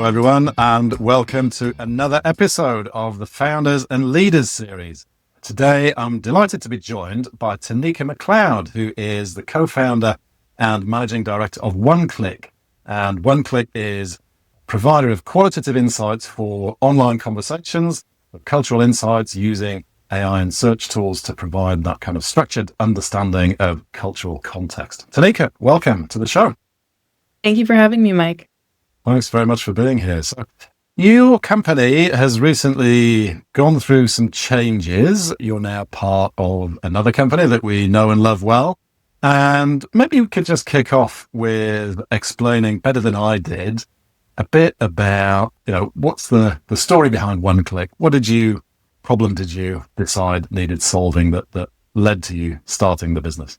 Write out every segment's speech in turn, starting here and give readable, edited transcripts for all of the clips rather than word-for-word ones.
Hello, everyone, and welcome to another episode of the Founders and Leaders series. Today, I'm delighted to be joined by Tanika McLeod, who is the co-founder and managing director of OneCliq. And OneCliq is a provider of qualitative insights for online conversations, of cultural insights using AI and search tools to provide that kind of structured understanding of cultural context. Tanika, welcome to the show. Thank you for having me, Mike. Thanks very much for being here. So, your company has recently gone through some changes. You're now part of another company that we know and love well. And maybe you could just kick off with explaining better than I did a bit about, what's the story behind OneCliq? What problem did you decide needed solving that led to you starting the business?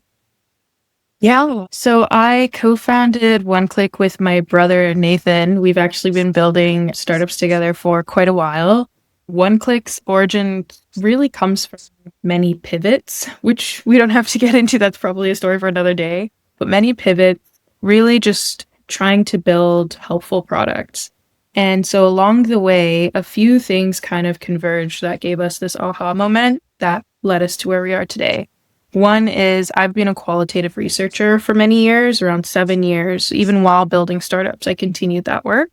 Yeah, so I co-founded OneCliq with my brother, Nathan. We've actually been building startups together for quite a while. OneCliq's origin really comes from many pivots, which we don't have to get into. That's probably a story for another day. But many pivots, really just trying to build helpful products. And so along the way, a few things kind of converged that gave us this aha moment that led us to where we are today. One is I've been a qualitative researcher for many years, around 7 years. Even while building startups, I continued that work.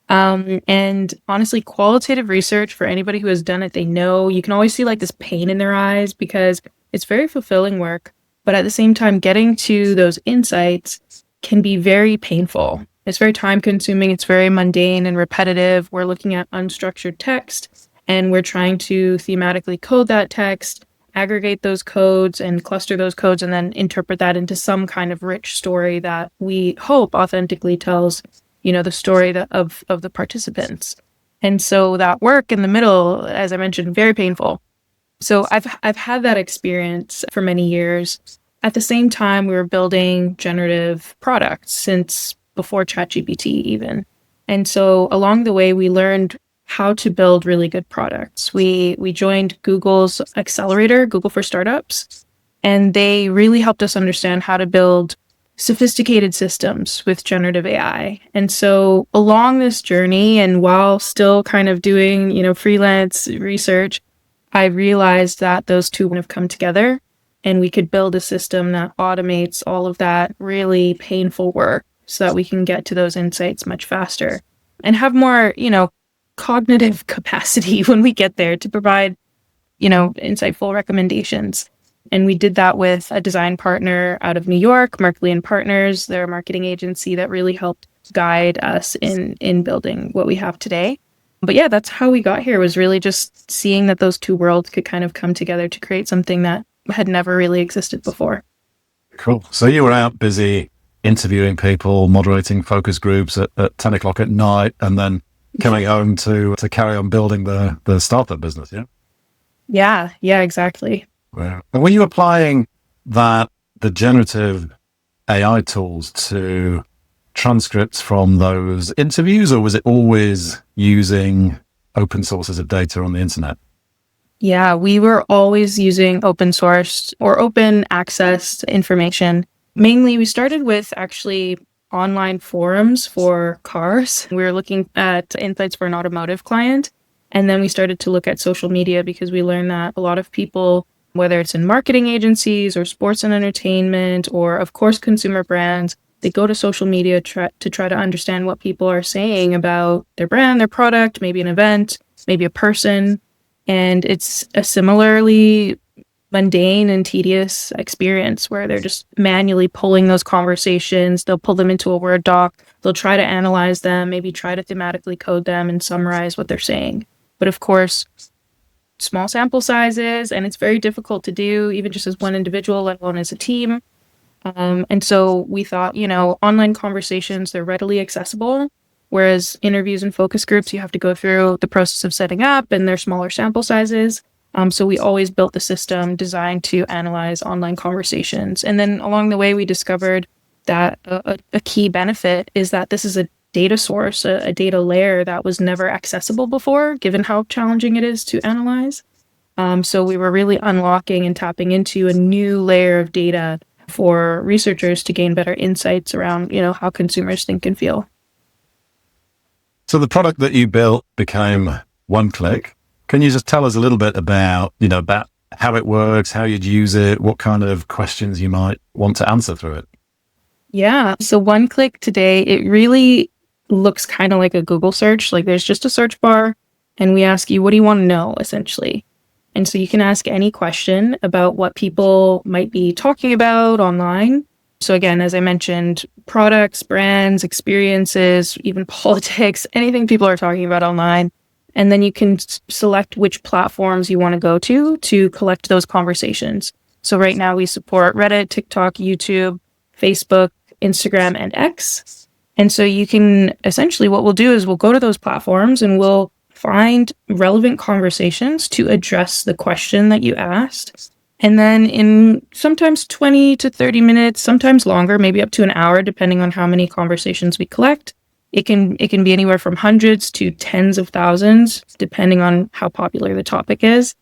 And honestly, qualitative research, for anybody who has done it, they know you can always see like this pain in their eyes because it's very fulfilling work. But at the same time, getting to those insights can be very painful. It's very time consuming. It's very mundane and repetitive. We're looking at unstructured text and we're trying to thematically code that text, aggregate those codes and cluster those codes and then interpret that into some kind of rich story that we hope authentically tells, the story of the participants. And so that work in the middle, as I mentioned, very painful. So I've had that experience for many years. At the same time, we were building generative products since before ChatGPT even. And so along the way, we learned how to build really good products. We joined Google's accelerator, Google for Startups, and they really helped us understand how to build sophisticated systems with generative AI. And so along this journey, and while still kind of doing, freelance research, I realized that those two would have come together and we could build a system that automates all of that really painful work so that we can get to those insights much faster and have more, cognitive capacity when we get there to provide, insightful recommendations. And we did that with a design partner out of New York, Merkley and Partners. They're a marketing agency that really helped guide us in building what we have today. But yeah, that's how we got here, was really just seeing that those two worlds could kind of come together to create something that had never really existed before. Cool. So you were out busy interviewing people, moderating focus groups at 10 o'clock at night, and then coming home to carry on building the startup business, yeah? Yeah, exactly. Wow. And were you applying the generative AI tools to transcripts from those interviews, or was it always using open sources of data on the internet? Yeah, we were always using open source or open access information. Mainly, we started with actually online forums for cars. We were looking at insights for an automotive client. And then we started to look at social media because we learned that a lot of people, whether it's in marketing agencies or sports and entertainment, or of course, consumer brands, they go to social media to try to understand what people are saying about their brand, their product, maybe an event, maybe a person. And it's a similarly mundane and tedious experience where they're just manually pulling those conversations. They'll pull them into a Word doc. They'll try to analyze them, maybe try to thematically code them and summarize what they're saying. But of course, small sample sizes, and it's very difficult to do, even just as one individual, let alone as a team. And so we thought, online conversations, they're readily accessible, whereas interviews and focus groups, you have to go through the process of setting up, and they're smaller sample sizes. So we always built the system designed to analyze online conversations. And then along the way, we discovered that a key benefit is that this is a data source, a data layer that was never accessible before, given how challenging it is to analyze. So we were really unlocking and tapping into a new layer of data for researchers to gain better insights around, how consumers think and feel. So the product that you built became OneCliq. Can you just tell us a little bit about, about how it works, how you'd use it, what kind of questions you might want to answer through it? Yeah. So OneCliq today, it really looks kind of like a Google search. Like there's just a search bar and we ask you, what do you want to know, essentially? And so you can ask any question about what people might be talking about online. So again, as I mentioned, products, brands, experiences, even politics, anything people are talking about online. And then you can select which platforms you want to go to collect those conversations. So right now we support Reddit, TikTok, YouTube, Facebook, Instagram, and X. And so you can essentially, what we'll do is we'll go to those platforms and we'll find relevant conversations to address the question that you asked. And then in sometimes 20 to 30 minutes, sometimes longer, maybe up to an hour, depending on how many conversations we collect. It can be anywhere from hundreds to tens of thousands, depending on how popular the topic is.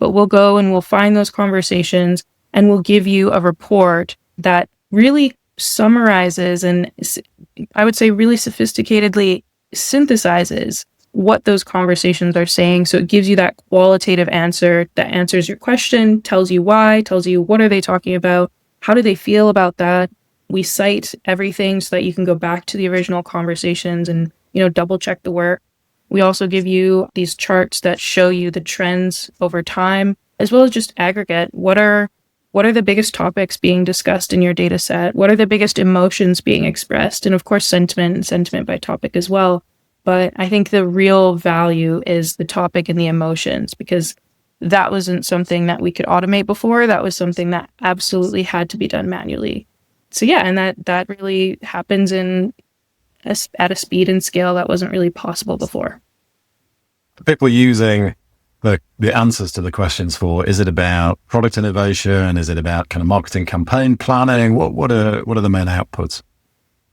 But we'll go and we'll find those conversations and we'll give you a report that really summarizes and I would say really sophisticatedly synthesizes what those conversations are saying. So it gives you that qualitative answer that answers your question, tells you why, tells you what are they talking about, how do they feel about that. We cite everything so that you can go back to the original conversations and, double check the work. We also give you these charts that show you the trends over time, as well as just aggregate. What are the biggest topics being discussed in your data set? What are the biggest emotions being expressed? And of course, sentiment by topic as well. But I think the real value is the topic and the emotions, because that wasn't something that we could automate before. That was something that absolutely had to be done manually. So yeah, and that really happens at a speed and scale that wasn't really possible before. People using the answers to the questions for, is it about product innovation? Is it about kind of marketing campaign planning? What are the main outputs?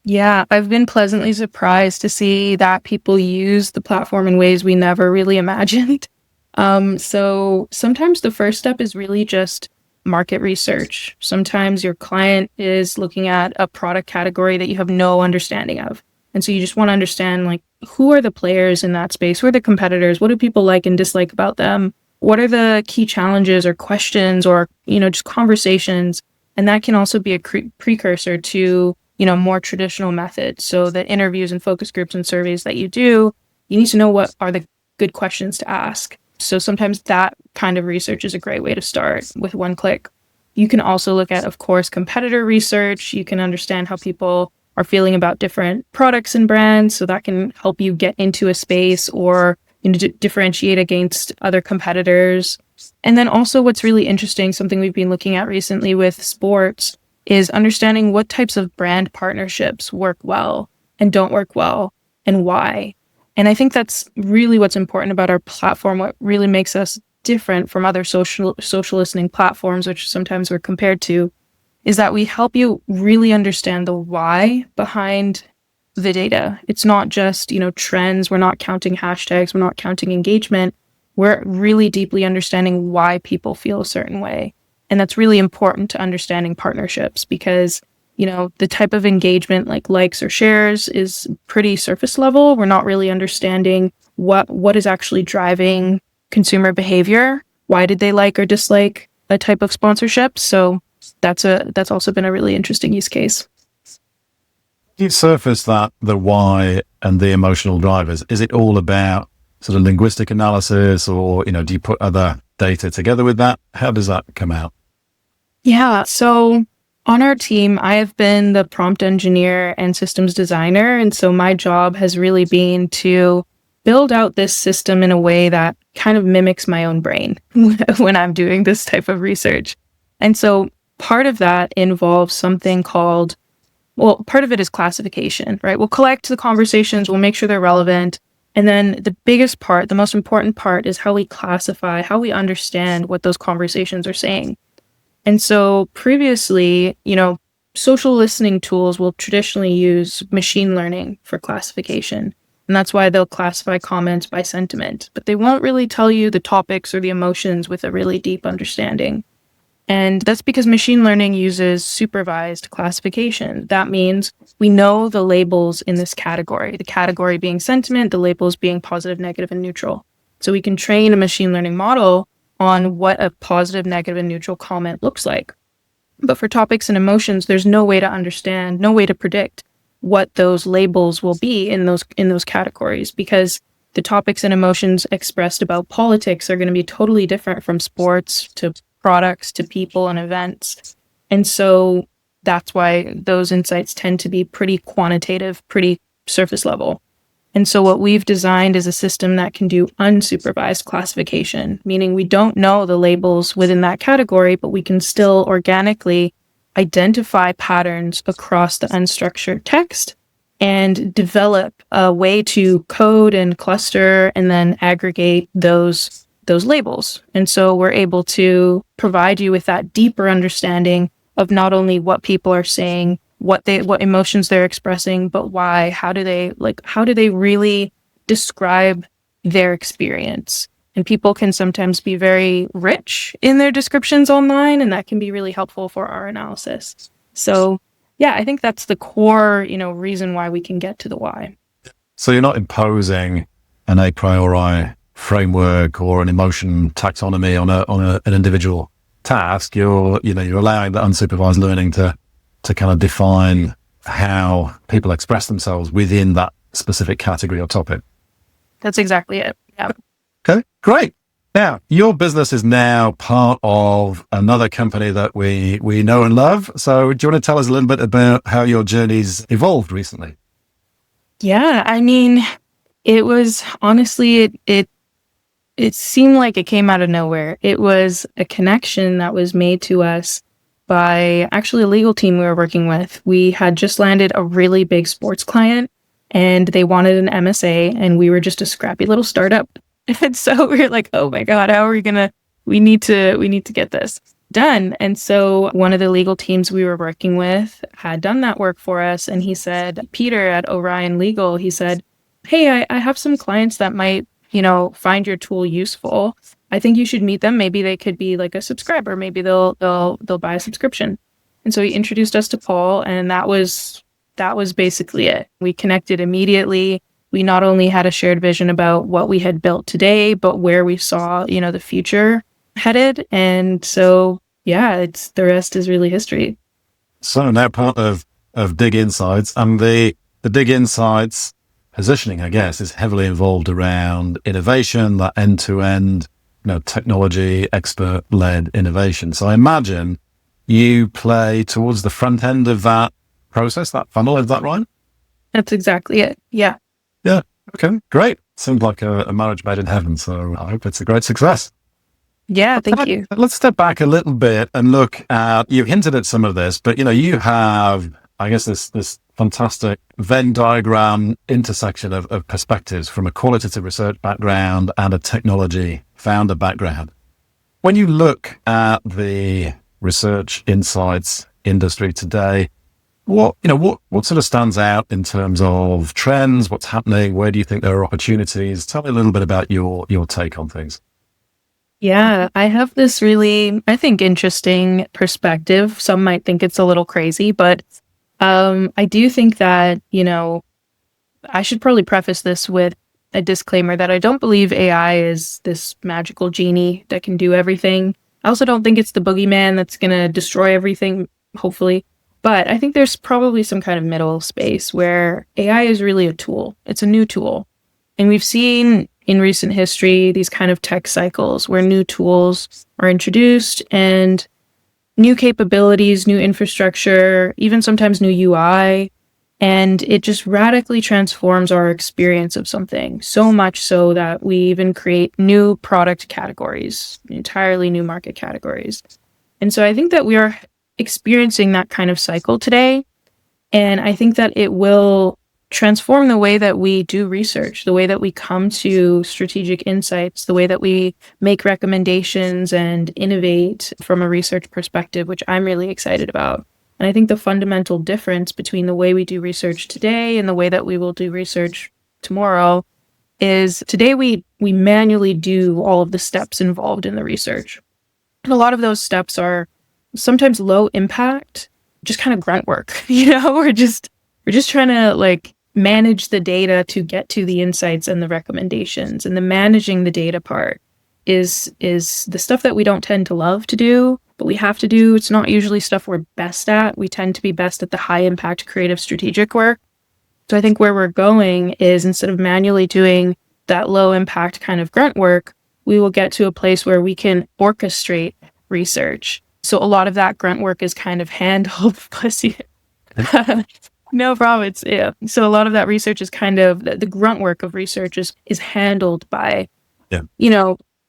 Yeah, I've been pleasantly surprised to see that people use the platform in ways we never really imagined. So sometimes the first step is really just market research. Sometimes your client is looking at a product category that you have no understanding of. And so you just want to understand, like, who are the players in that space? Who are the competitors? What do people like and dislike about them? What are the key challenges or questions or, just conversations? And that can also be a precursor to, more traditional methods. So the interviews and focus groups and surveys that you do, you need to know what are the good questions to ask. So sometimes that kind of research is a great way to start with OneCliq. You can also look at, of course, competitor research. You can understand how people are feeling about different products and brands. So that can help you get into a space or differentiate against other competitors. And then also what's really interesting, something we've been looking at recently with sports, is understanding what types of brand partnerships work well and don't work well and why. And I think that's really what's important about our platform, what really makes us different from other social listening platforms, which sometimes we're compared to, is that we help you really understand the why behind the data. It's not just, trends. We're not counting hashtags. We're not counting engagement. We're really deeply understanding why people feel a certain way. And that's really important to understanding partnerships because, the type of engagement like likes or shares is pretty surface level. We're not really understanding what is actually driving consumer behavior. Why did they like or dislike a type of sponsorship? So that's also been a really interesting use case. You surface that, the why and the emotional drivers. Is it all about sort of linguistic analysis or, do you put other data together with that? How does that come out? Yeah. So on our team, I have been the prompt engineer and systems designer. And so my job has really been to build out this system in a way that kind of mimics my own brain when I'm doing this type of research. And so part of that involves something called, part of it is classification, right? We'll collect the conversations, we'll make sure they're relevant. And then the biggest part, the most important part is how we classify, how we understand what those conversations are saying. And so previously, social listening tools will traditionally use machine learning for classification. And that's why they'll classify comments by sentiment, but they won't really tell you the topics or the emotions with a really deep understanding. And that's because machine learning uses supervised classification. That means we know the labels in this category, the category being sentiment, the labels being positive, negative, and neutral. So we can train a machine learning model on what a positive, negative, and neutral comment looks like. But for topics and emotions, there's no way to understand, no way to predict what those labels will be in those categories, because the topics and emotions expressed about politics are going to be totally different from sports to products to people and events. And so that's why those insights tend to be pretty quantitative, pretty surface level. And so what we've designed is a system that can do unsupervised classification, meaning we don't know the labels within that category, but we can still organically identify patterns across the unstructured text and develop a way to code and cluster and then aggregate those labels. And so we're able to provide you with that deeper understanding of not only what people are saying, what emotions they're expressing, but why, how do they really describe their experience? And people can sometimes be very rich in their descriptions online, and that can be really helpful for our analysis. So yeah, I think that's the core, reason why we can get to the why. So you're not imposing an a priori framework or an emotion taxonomy on an individual task. You're allowing the unsupervised learning to kind of define how people express themselves within that specific category or topic. That's exactly it. Yeah. Okay, great. Now, your business is now part of another company that we know and love. So do you want to tell us a little bit about how your journey's evolved recently? Yeah, I mean, it was honestly, it seemed like it came out of nowhere. It was a connection that was made to us by actually a legal team we were working with. We had just landed a really big sports client and they wanted an MSA and we were just a scrappy little startup. And so we were like, oh my God, how are we we need to get this done. And so one of the legal teams we were working with had done that work for us. And he said, Peter at Orion Legal, he said, hey, I have some clients that might, find your tool useful. I think you should meet them. Maybe they could be like a subscriber. Maybe they'll buy a subscription. And so he introduced us to Paul, and that was basically it. We connected immediately. We not only had a shared vision about what we had built today, but where we saw, the future headed. And so, yeah, the rest is really history. So now part of Dig Insights, and the Dig Insights positioning, I guess, is heavily involved around innovation, that end-to-end, technology, expert-led innovation. So I imagine you play towards the front end of that process, that funnel. Is that right? That's exactly it. Yeah. Yeah. Okay. Great. Seems like a marriage made in heaven. So I hope it's a great success. Yeah. Thank you. Let's step back a little bit and look at, you hinted at some of this, but you have, I guess, this fantastic Venn diagram intersection of perspectives from a qualitative research background and a technology founder background. When you look at the research insights industry today, what sort of stands out in terms of trends? What's happening? Where do you think there are opportunities? Tell me a little bit about your take on things. Yeah, I have this really, I think, interesting perspective. Some might think it's a little crazy, but I do think that, I should probably preface this with a disclaimer that I don't believe AI is this magical genie that can do everything. I also don't think it's the boogeyman that's going to destroy everything, hopefully. But I think there's probably some kind of middle space where AI is really a tool. It's a new tool. And we've seen in recent history these kind of tech cycles where new tools are introduced and new capabilities, new infrastructure, even sometimes new UI, and it just radically transforms our experience of something, so much so that we even create new product categories, entirely new market categories. And so I think that we are experiencing that kind of cycle today, and I think that it will transform the way that we do research, the way that we come to strategic insights, the way that we make recommendations and innovate from a research perspective, which I'm really excited about. And I think the fundamental difference between the way we do research today and the way that we will do research tomorrow is today we manually do all of the steps involved in the research. And a lot of those steps are sometimes low impact, just kind of grunt work. We're just trying to like manage the data to get to the insights and the recommendations. And the managing the data part is the stuff that we don't tend to love to do, but we have to do. It's not usually stuff we're best at. We tend to be best at the high impact creative strategic work. So I think where we're going is, instead of manually doing that low impact kind of grunt work, we will get to a place where we can orchestrate research. So a lot of that grunt work is kind of handled. Bless you. No problem. So a lot of that research is kind of the grunt work of research is handled by,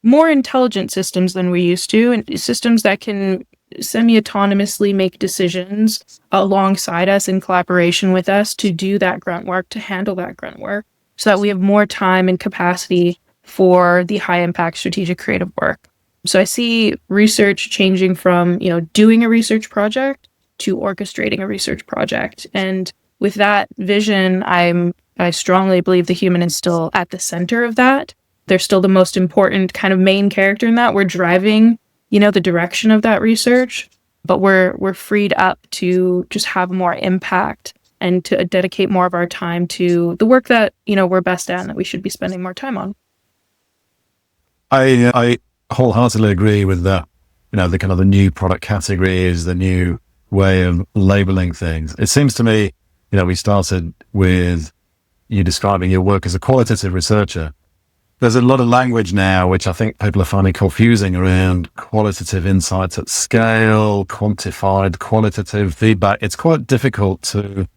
more intelligent systems than we used to, and systems that can semi-autonomously make decisions alongside us in collaboration with us to do that grunt work, to handle that grunt work, so that we have more time and capacity for the high impact strategic creative work. So I see research changing from, doing a research project to orchestrating a research project. And with that vision, I strongly believe the human is still at the center of that. They're still the most important kind of main character in that. We're driving, the direction of that research, but we're freed up to just have more impact and to dedicate more of our time to the work that, we're best at and that we should be spending more time on. I wholeheartedly agree with the kind of the new product categories, the new way of labeling things. It seems to me, we started with you describing your work as a qualitative researcher. There's a lot of language now, which I think people are finding confusing, around qualitative insights at scale, quantified, qualitative feedback. It's quite difficult to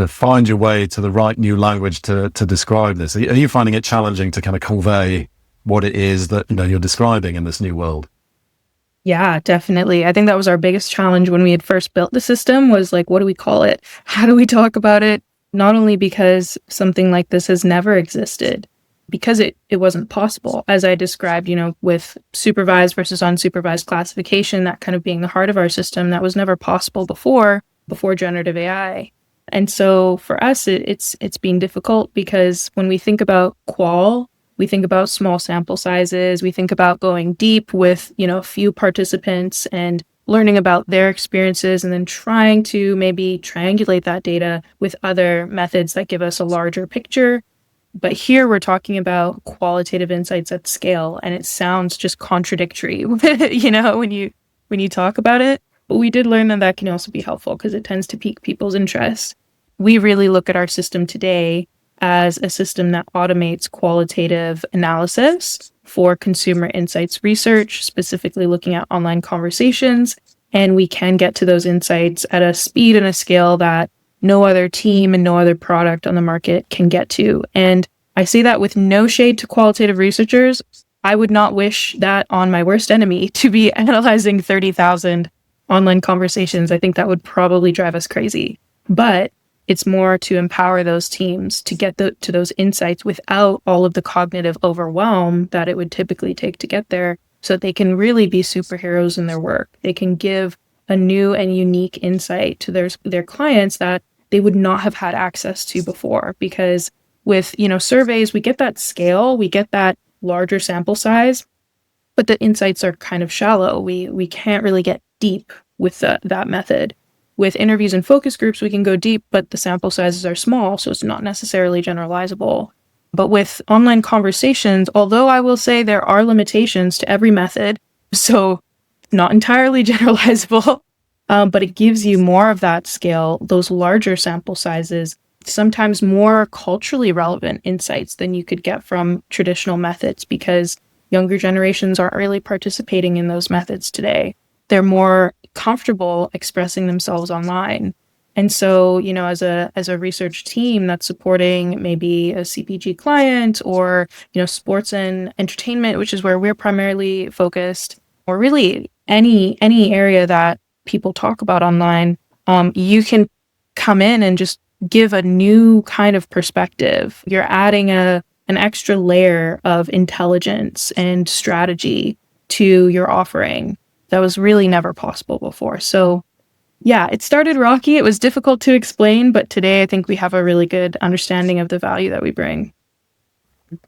find your way to the right new language to describe this. Are you finding it challenging to kind of convey what it is that you're describing in this new world? Yeah, definitely. I think that was our biggest challenge when we had first built the system, was like, what do we call it? How do we talk about it? Not only because something like this has never existed, because it wasn't possible, as I described, with supervised versus unsupervised classification, that kind of being the heart of our system, that was never possible before generative AI. And so for us, it's been difficult, because when we think about qual, we think about small sample sizes, we think about going deep with, a few participants and learning about their experiences, and then trying to maybe triangulate that data with other methods that give us a larger picture. But here we're talking about qualitative insights at scale, and it sounds just contradictory, when you talk about it. But we did learn that can also be helpful, because it tends to pique people's interest. We really look at our system today as a system that automates qualitative analysis for consumer insights research, specifically looking at online conversations. And we can get to those insights at a speed and a scale that no other team and no other product on the market can get to. And I say that with no shade to qualitative researchers. I would not wish that on my worst enemy, to be analyzing 30,000 online conversations. I think that would probably drive us crazy. But it's more to empower those teams to get to those insights without all of the cognitive overwhelm that it would typically take to get there, so that they can really be superheroes in their work. They can give a new and unique insight to their clients that they would not have had access to before. Because with, surveys, we get that scale, we get that larger sample size, but the insights are kind of shallow. We can't really get deep with that method. With interviews and focus groups, we can go deep, but the sample sizes are small, so it's not necessarily generalizable. But with online conversations, although I will say there are limitations to every method, so not entirely generalizable, but it gives you more of that scale, those larger sample sizes, sometimes more culturally relevant insights than you could get from traditional methods, because younger generations aren't really participating in those methods today. They're more comfortable expressing themselves online. And so, as a research team that's supporting maybe a CPG client, or, sports and entertainment, which is where we're primarily focused, or really any area that people talk about online, you can come in and just give a new kind of perspective. You're adding an extra layer of intelligence and strategy to your offering that was really never possible before. So yeah, it started rocky. It was difficult to explain, but today I think we have a really good understanding of the value that we bring.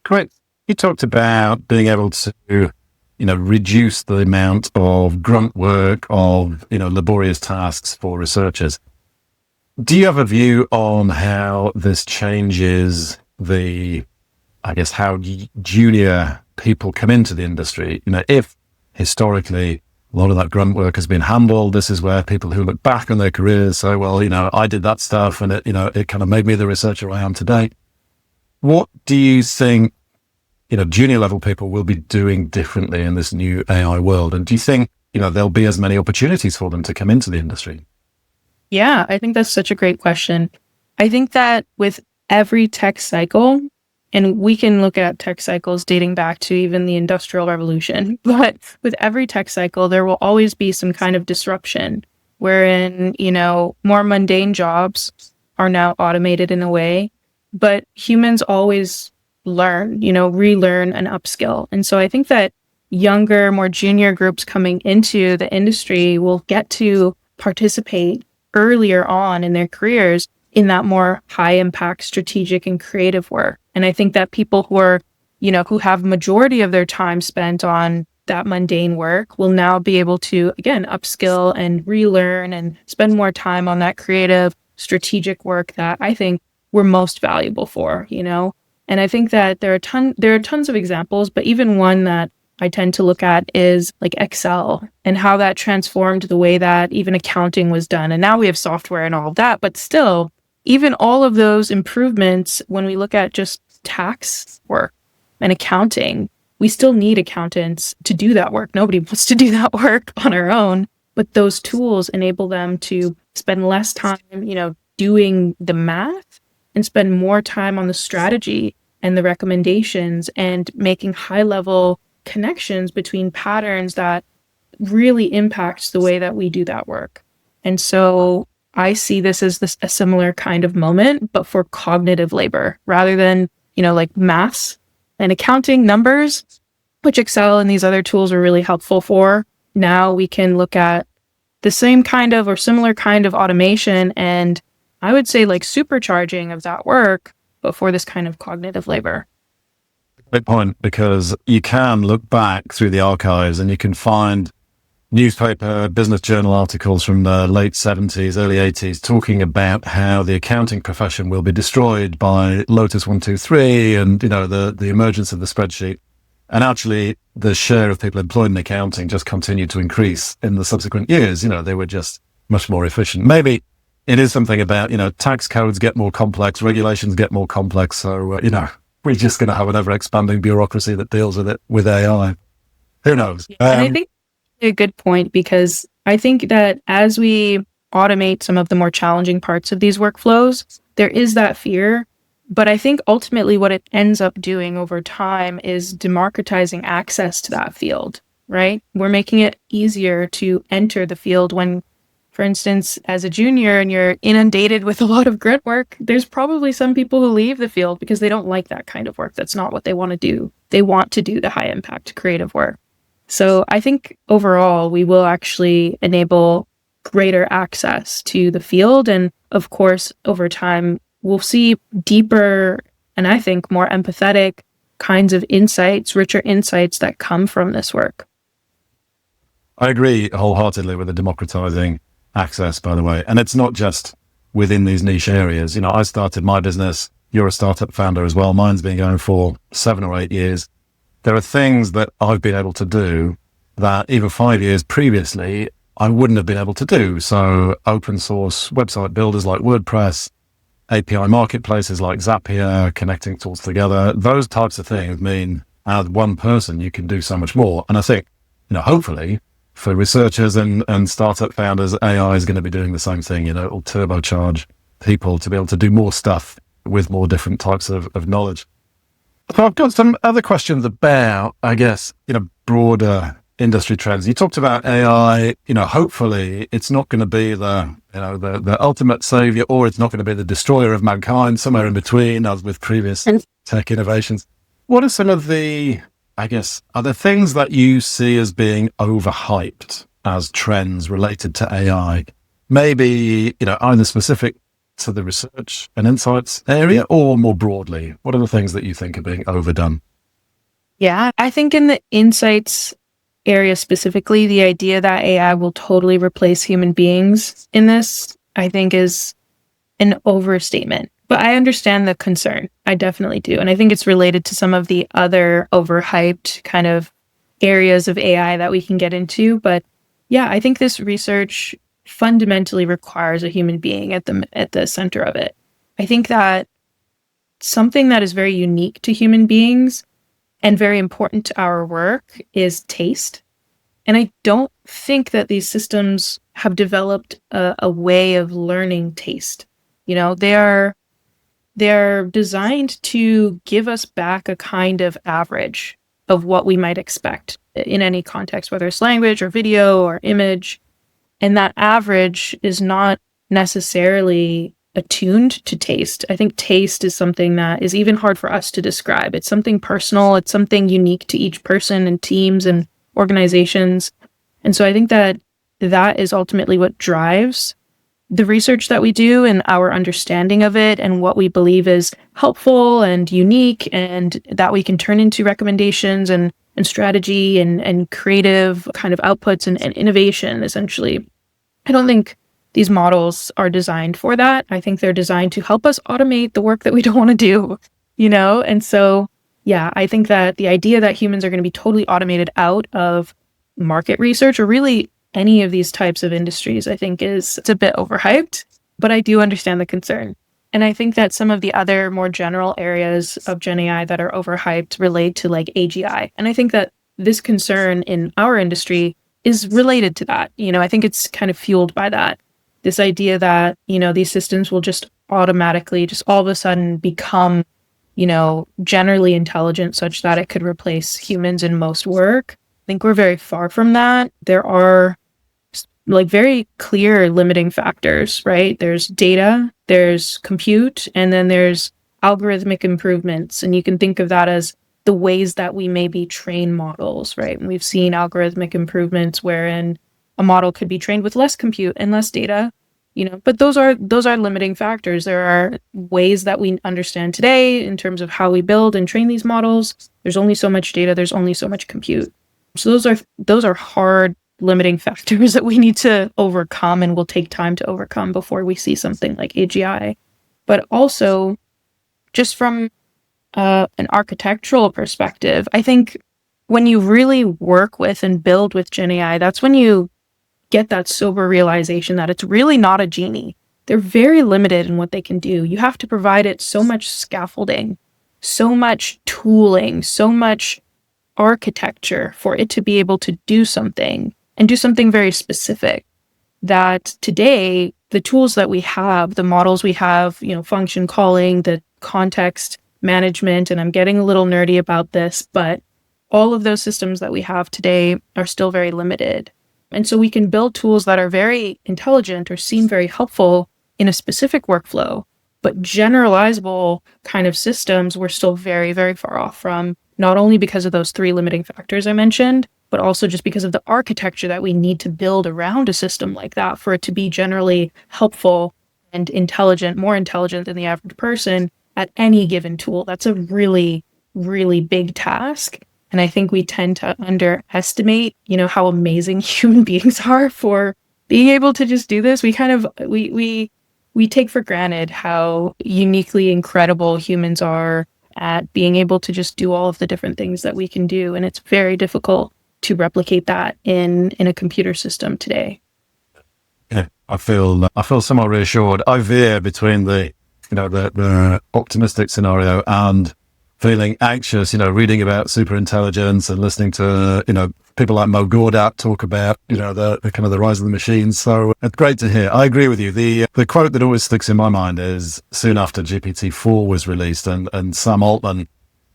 Great. You talked about being able to reduce the amount of grunt work, of, laborious tasks for researchers. Do you have a view on how this changes how junior people come into the industry? If historically a lot of that grunt work has been handled, this is where people who look back on their careers say, well, I did that stuff and it kind of made me the researcher I am today. What do you think, junior level people will be doing differently in this new AI world? And do you think, there'll be as many opportunities for them to come into the industry? Yeah, I think that's such a great question. I think that with every tech cycle, and we can look at tech cycles dating back to even the Industrial Revolution, but with every tech cycle, there will always be some kind of disruption wherein, more mundane jobs are now automated in a way, but humans always learn, relearn and upskill. And so I think that younger, more junior groups coming into the industry will get to participate earlier on in their careers in that more high impact strategic and creative work. And I think that people who are, who have majority of their time spent on that mundane work will now be able to, again, upskill and relearn and spend more time on that creative strategic work that I think we're most valuable for, And I think that there are tons of examples, but even one that I tend to look at is like Excel and how that transformed the way that even accounting was done. And now we have software and all of that, but still, even all of those improvements, when we look at just tax work and accounting, we still need accountants to do that work. Nobody wants to do that work on our own, but those tools enable them to spend less time, doing the math and spend more time on the strategy and the recommendations and making high level connections between patterns that really impacts the way that we do that work. And so I see this as a similar kind of moment, but for cognitive labor rather than, like maths and accounting numbers, which Excel and these other tools are really helpful for. Now we can look at the same kind of or similar kind of automation and I would say like supercharging of that work, but for this kind of cognitive labor. Great point, because you can look back through the archives and you can find newspaper, business journal articles from the late 70s, early 80s, talking about how the accounting profession will be destroyed by Lotus 123 and, the emergence of the spreadsheet. And actually, the share of people employed in accounting just continued to increase in the subsequent years. They were just much more efficient. Maybe it is something about, tax codes get more complex, regulations get more complex. So, we're just going to have an ever-expanding bureaucracy that deals with it with AI. Who knows? And I think a good point, because I think that as we automate some of the more challenging parts of these workflows, there is that fear. But I think ultimately what it ends up doing over time is democratizing access to that field, right? We're making it easier to enter the field when, for instance, as a junior and you're inundated with a lot of grunt work, there's probably some people who leave the field because they don't like that kind of work. That's not what they want to do. They want to do the high impact creative work. So I think overall, we will actually enable greater access to the field. And of course, over time, we'll see deeper and I think more empathetic kinds of insights, richer insights that come from this work. I agree wholeheartedly with the democratizing access, by the way. And it's not just within these niche areas. I started my business. You're a startup founder as well. Mine's been going for 7 or 8 years. There are things that I've been able to do that even 5 years previously, I wouldn't have been able to do. So open source website builders like WordPress, API marketplaces like Zapier, connecting tools together, those types of things mean as one person, you can do so much more. And I think, hopefully for researchers and startup founders, AI is going to be doing the same thing. It'll turbocharge people to be able to do more stuff with more different types of knowledge. So I've got some other questions about, I guess, broader industry trends. You talked about AI, hopefully it's not going to be the ultimate savior, or it's not going to be the destroyer of mankind, somewhere in between, as with previous tech innovations. What are some of the, are there things that you see as being overhyped as trends related to AI? Maybe, either specific to the research and insights area or more broadly? What are the things that you think are being overdone? Yeah, I think in the insights area specifically, the idea that AI will totally replace human beings in this, I think, is an overstatement. But I understand the concern. I definitely do. And I think it's related to some of the other overhyped kind of areas of AI that we can get into. But yeah, I think this research fundamentally requires a human being at the center of it. I think that something that is very unique to human beings and very important to our work is taste. And I don't think that these systems have developed a way of learning taste. You know, they're designed to give us back a kind of average of what we might expect in any context, whether it's language or video or image. And that average is not necessarily attuned to taste. I think taste is something that is even hard for us to describe. It's something personal. It's something unique to each person and teams and organizations. And so I think that that is ultimately what drives the research that we do and our understanding of it and what we believe is helpful and unique and that we can turn into recommendations and strategy and creative kind of outputs and innovation, essentially. I don't think these models are designed for that. I think they're designed to help us automate the work that we don't want to do, you know? And so, yeah, I think that the idea that humans are going to be totally automated out of market research or really any of these types of industries, I think it's a bit overhyped, but I do understand the concern. And I think that some of the other more general areas of Gen AI that are overhyped relate to like AGI. And I think that this concern in our industry is related to that. You know, I think it's kind of fueled by that. This idea that, you know, these systems will just automatically, just all of a sudden become, you know, generally intelligent such that it could replace humans in most work. I think we're very far from that. There are like very clear limiting factors, right? There's data, there's compute, and then there's algorithmic improvements. And you can think of that as the ways that we maybe train models, right? And we've seen algorithmic improvements wherein a model could be trained with less compute and less data, you know, but those are limiting factors. There are ways that we understand today in terms of how we build and train these models. There's only so much data, there's only so much compute. So those are hard limiting factors that we need to overcome and will take time to overcome before we see something like AGI. But also, just from an architectural perspective, I think when you really work with and build with Gen AI, that's when you get that sober realization that it's really not a genie. They're very limited in what they can do. You have to provide it so much scaffolding, so much tooling, so much architecture for it to be able to do something and do something very specific. That today, the tools that we have, the models we have, you know, function calling, the context management, and I'm getting a little nerdy about this, but all of those systems that we have today are still very limited. And so we can build tools that are very intelligent or seem very helpful in a specific workflow, but generalizable kind of systems we're still very, very far off from, not only because of those three limiting factors I mentioned, but also just because of the architecture that we need to build around a system like that for it to be generally helpful and intelligent, more intelligent than the average person at any given tool. That's a really, really big task. And I think we tend to underestimate, you know, how amazing human beings are for being able to just do this. We kind of, we take for granted how uniquely incredible humans are at being able to just do all of the different things that we can do. And it's very difficult to replicate that in a computer system today. Yeah, I feel somewhat reassured. I veer between the optimistic scenario and feeling anxious, you know, reading about super intelligence and listening to, you know, people like Mo Gawdat talk about, you know, the kind of the rise of the machines. So it's great to hear. I agree with you. The quote that always sticks in my mind is soon after GPT-4 was released and Sam Altman,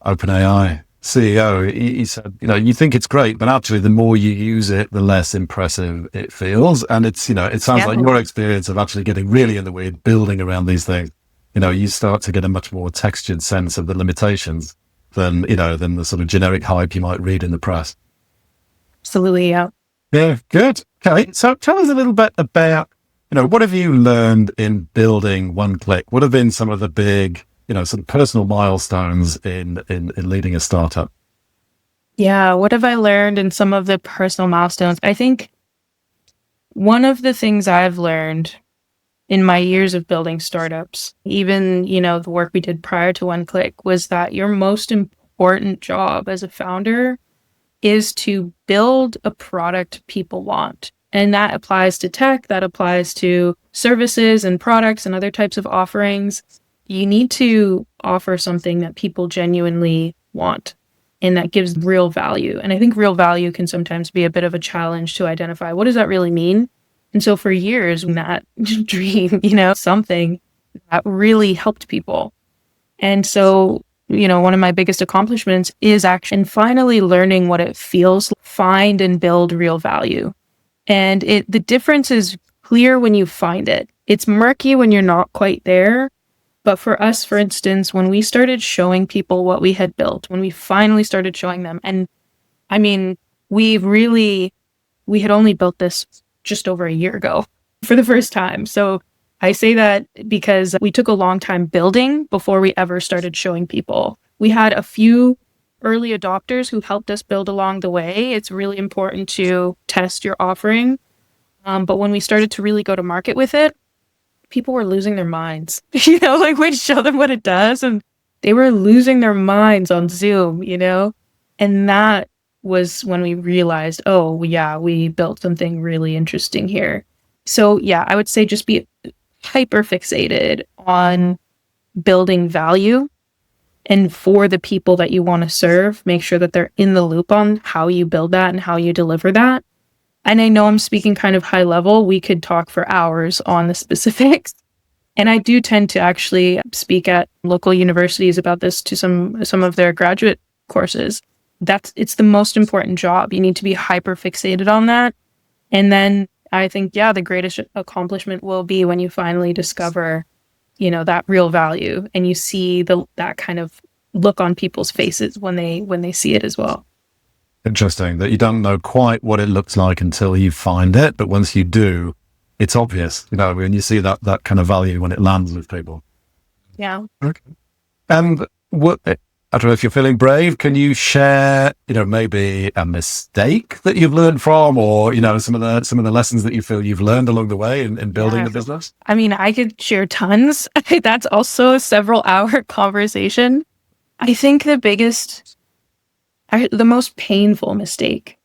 OpenAI CEO, he said, you know, you think it's great, but actually the more you use it, the less impressive it feels. And it's, you know, it sounds like your experience of actually getting really in the weeds, building around these things, you know, you start to get a much more textured sense of the limitations than the sort of generic hype you might read in the press. Absolutely, yeah. Yeah, good. Okay, so tell us a little bit about, you know, what have you learned in building OneCliq? What have been some of the big, you know, sort of personal milestones in leading a startup? Yeah, what have I learned in some of the personal milestones? I think one of the things I've learned in my years of building startups, even, the work we did prior to OneCliq, was that your most important job as a founder is to build a product people want. And that applies to tech, that applies to services and products and other types of offerings. You need to offer something that people genuinely want and that gives real value. And I think real value can sometimes be a bit of a challenge to identify. What does that really mean? And so for years, that dream, something that really helped people. And so, one of my biggest accomplishments is actually finally learning what it feels, find and build real value. And the difference is clear when you find it. It's murky when you're not quite there. But for us, for instance, when we started showing people what we had built, when we finally started showing them, and I mean, we had only built this just over a year ago for the first time. So I say that because we took a long time building before we ever started showing people. We had a few early adopters who helped us build along the way. It's really important to test your offering. But when we started to really go to market with it, people were losing their minds. We'd show them what it does and they were losing their minds on Zoom, And that was when we realized, oh, yeah, we built something really interesting here. So, yeah, I would say just be hyper fixated on building value. And for the people that you want to serve, make sure that they're in the loop on how you build that and how you deliver that. And I know I'm speaking kind of high level. We could talk for hours on the specifics. And I do tend to actually speak at local universities about this to some of their graduate courses. It's the most important job. You need to be hyper fixated on that. And then I think, the greatest accomplishment will be when you finally discover, that real value and you see that kind of look on people's faces when they see it as well. Interesting that you don't know quite what it looks like until you find it. But once you do, it's obvious, when you see that kind of value when it lands with people. Yeah. Okay. And I don't know if you're feeling brave. Can you share, maybe a mistake that you've learned from, or some of the lessons that you feel you've learned along the way in building the business? I mean, I could share tons. That's also a several-hour conversation. I think the most painful mistake.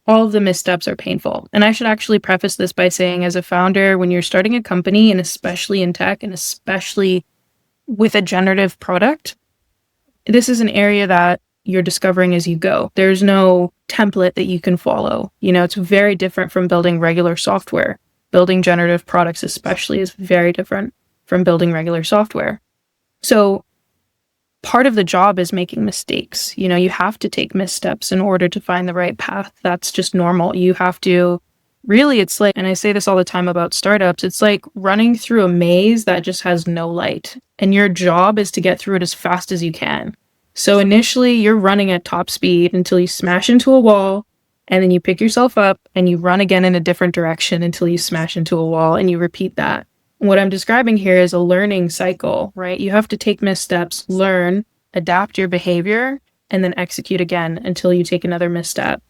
All of the missteps are painful. And I should actually preface this by saying, as a founder, when you're starting a company, and especially in tech, and especially with a generative product, this is an area that you're discovering as you go. There's no template that you can follow. It's very different from building regular software. Building generative products especially is very different from building regular software. So part of the job is making mistakes. You have to take missteps in order to find the right path. That's just normal. You have to really, it's like, and I say this all the time about startups, it's like running through a maze that just has no light. And your job is to get through it as fast as you can. So initially you're running at top speed until you smash into a wall, and then you pick yourself up and you run again in a different direction until you smash into a wall, and you repeat that. What I'm describing here is a learning cycle, right? You have to take missteps, learn, adapt your behavior, and then execute again until you take another misstep.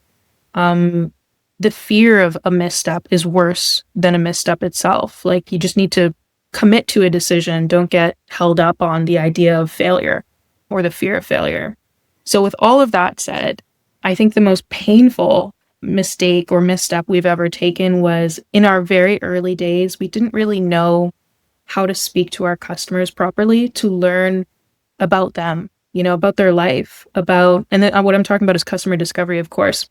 The fear of a misstep is worse than a misstep itself. Like, you just need to commit to a decision. Don't get held up on the idea of failure or the fear of failure. So with all of that said, I think the most painful mistake or misstep we've ever taken was in our very early days. We didn't really know how to speak to our customers properly, to learn about them, about their life, and then what I'm talking about is customer discovery, of course.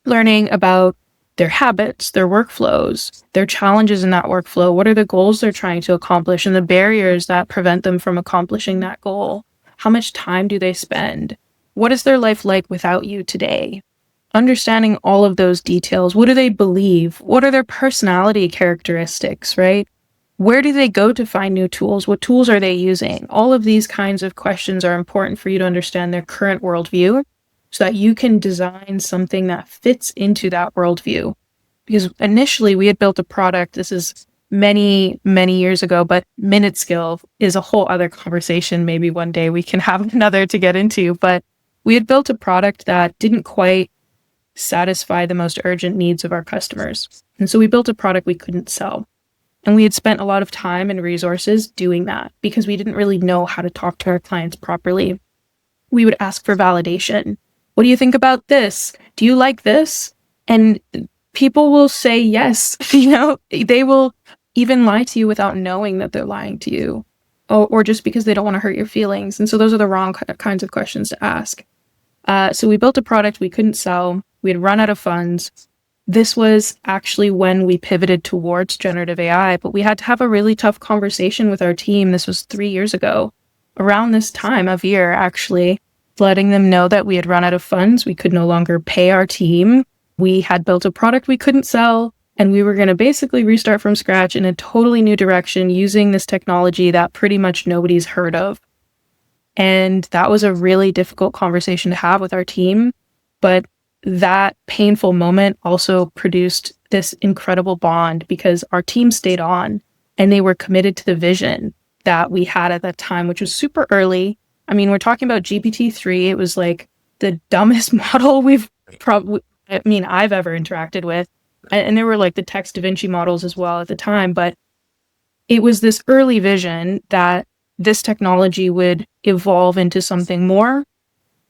Learning about their habits, their workflows, their challenges in that workflow. What are the goals they're trying to accomplish and the barriers that prevent them from accomplishing that goal? How much time do they spend? What is their life like without you today? Understanding all of those details. What do they believe? What are their personality characteristics, right? Where do they go to find new tools? What tools are they using? All of these kinds of questions are important for you to understand their current worldview, so that you can design something that fits into that worldview. Because initially we had built a product, this is many, many years ago, but minute skill is a whole other conversation. Maybe one day we can have another to get into. But we had built a product that didn't quite satisfy the most urgent needs of our customers. And so we built a product we couldn't sell. And we had spent a lot of time and resources doing that because we didn't really know how to talk to our clients properly. We would ask for validation. What do you think about this? Do you like this? And people will say yes. They will even lie to you without knowing that they're lying to you, or just because they don't want to hurt your feelings. And so those are the wrong kinds of questions to ask. So we built a product we couldn't sell. We had run out of funds. This was actually when we pivoted towards generative AI, but we had to have a really tough conversation with our team. This was 3 years ago, around this time of year, actually, letting them know that we had run out of funds. We could no longer pay our team. We had built a product we couldn't sell, and we were going to basically restart from scratch in a totally new direction using this technology that pretty much nobody's heard of. And that was a really difficult conversation to have with our team. But that painful moment also produced this incredible bond because our team stayed on and they were committed to the vision that we had at that time, which was super early. I mean, we're talking about GPT-3. It was like the dumbest model I've ever interacted with. And there were like the text Da Vinci models as well at the time. But it was this early vision that this technology would evolve into something more.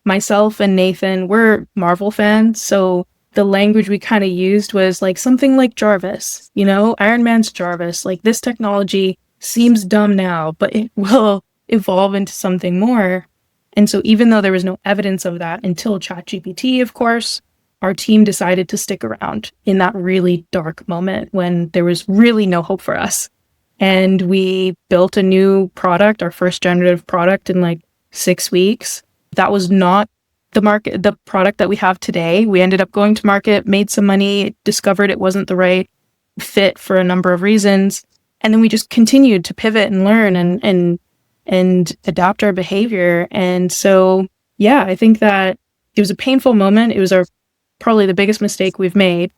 Myself and Nathan, we're Marvel fans, so the language we kind of used was like something like Jarvis, Iron Man's Jarvis. Like, this technology seems dumb now, but it will evolve into something more. And so even though there was no evidence of that until ChatGPT, of course, our team decided to stick around in that really dark moment when there was really no hope for us. And we built a new product, our first generative product, in like 6 weeks. That was not the product that we have today. We ended up going to market, made some money, discovered it wasn't the right fit for a number of reasons. And then we just continued to pivot and learn and adapt our behavior. And so, yeah, I think that it was a painful moment. It was probably the biggest mistake we've made,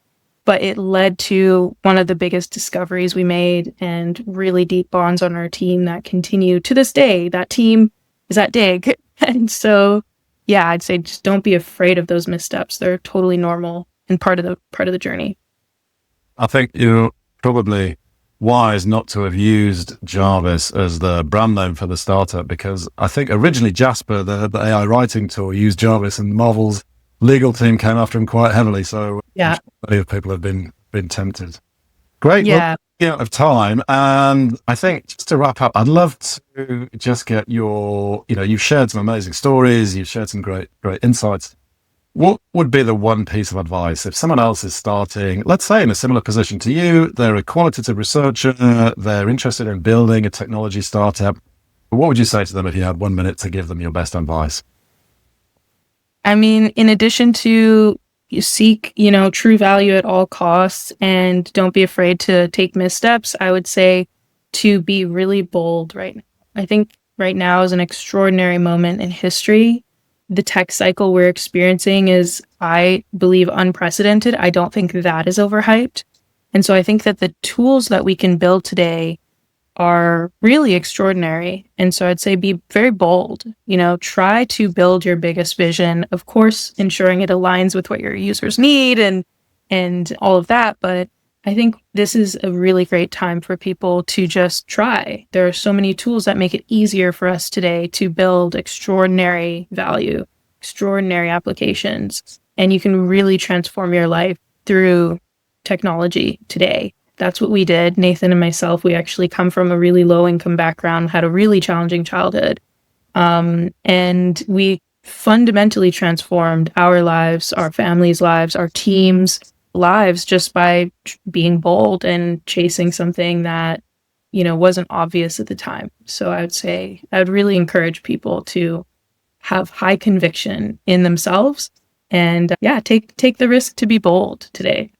but it led to one of the biggest discoveries we made and really deep bonds on our team that continue to this day. That team is at Dig. And so, yeah, I'd say just don't be afraid of those missteps. They're totally normal and part of the journey. I think you're probably wise not to have used Jarvis as the brand name for the startup, because I think originally Jasper, the AI writing tool, used Jarvis, and Marvel's legal team came after him quite heavily. So yeah, many of people have been tempted. Great. Yeah. Well, out of time, and I think just to wrap up, I'd love to just get you've shared some amazing stories, you've shared some great insights. What would be the one piece of advice if someone else is starting, let's say in a similar position to you, they're a qualitative researcher, they're interested in building a technology startup? What would you say to them if you had 1 minute to give them your best advice? I mean, in addition to you seek, true value at all costs and don't be afraid to take missteps, I would say to be really bold right now. I think right now is an extraordinary moment in history. The tech cycle we're experiencing is, I believe, unprecedented. I don't think that is overhyped. And so I think that the tools that we can build today are really extraordinary. And so I'd say be very bold, try to build your biggest vision, of course, ensuring it aligns with what your users need and all of that. But I think this is a really great time for people to just try. There are so many tools that make it easier for us today to build extraordinary value, extraordinary applications, and you can really transform your life through technology today. That's what we did. Nathan and myself, we actually come from a really low income background, had a really challenging childhood. And we fundamentally transformed our lives, our families' lives, our teams' lives just by being bold and chasing something that, wasn't obvious at the time. So I would say I'd really encourage people to have high conviction in themselves and take the risk to be bold today.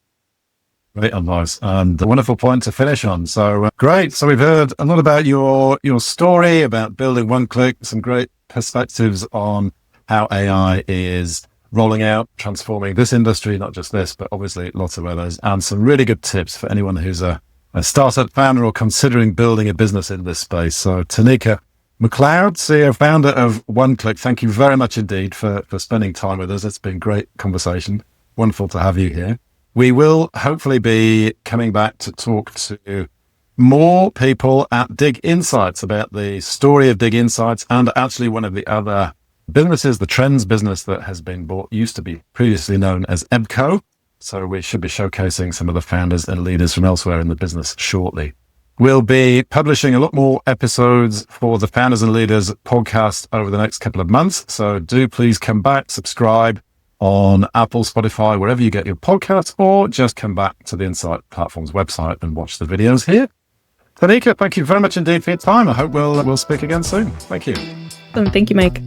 Great advice and a wonderful point to finish on. So great. So we've heard a lot about your story, about building OneCliq, some great perspectives on how AI is rolling out, transforming this industry, not just this, but obviously lots of others, and some really good tips for anyone who's a startup founder or considering building a business in this space. So Tanika, McLeod, CEO, founder of OneCliq, thank you very much indeed for spending time with us. It's been a great conversation. Wonderful to have you here. We will hopefully be coming back to talk to more people at Dig Insights about the story of Dig Insights and actually one of the other businesses, the trends business that has been bought, used to be previously known as EBCO. So we should be showcasing some of the founders and leaders from elsewhere in the business shortly. We'll be publishing a lot more episodes for the Founders and Leaders podcast over the next couple of months. So do please come back, subscribe on Apple, Spotify, wherever you get your podcasts, or just come back to the Insight Platform's website and watch the videos here. Tanika, thank you very much indeed for your time. I hope we'll speak again soon. Thank you. Thank you, Mike.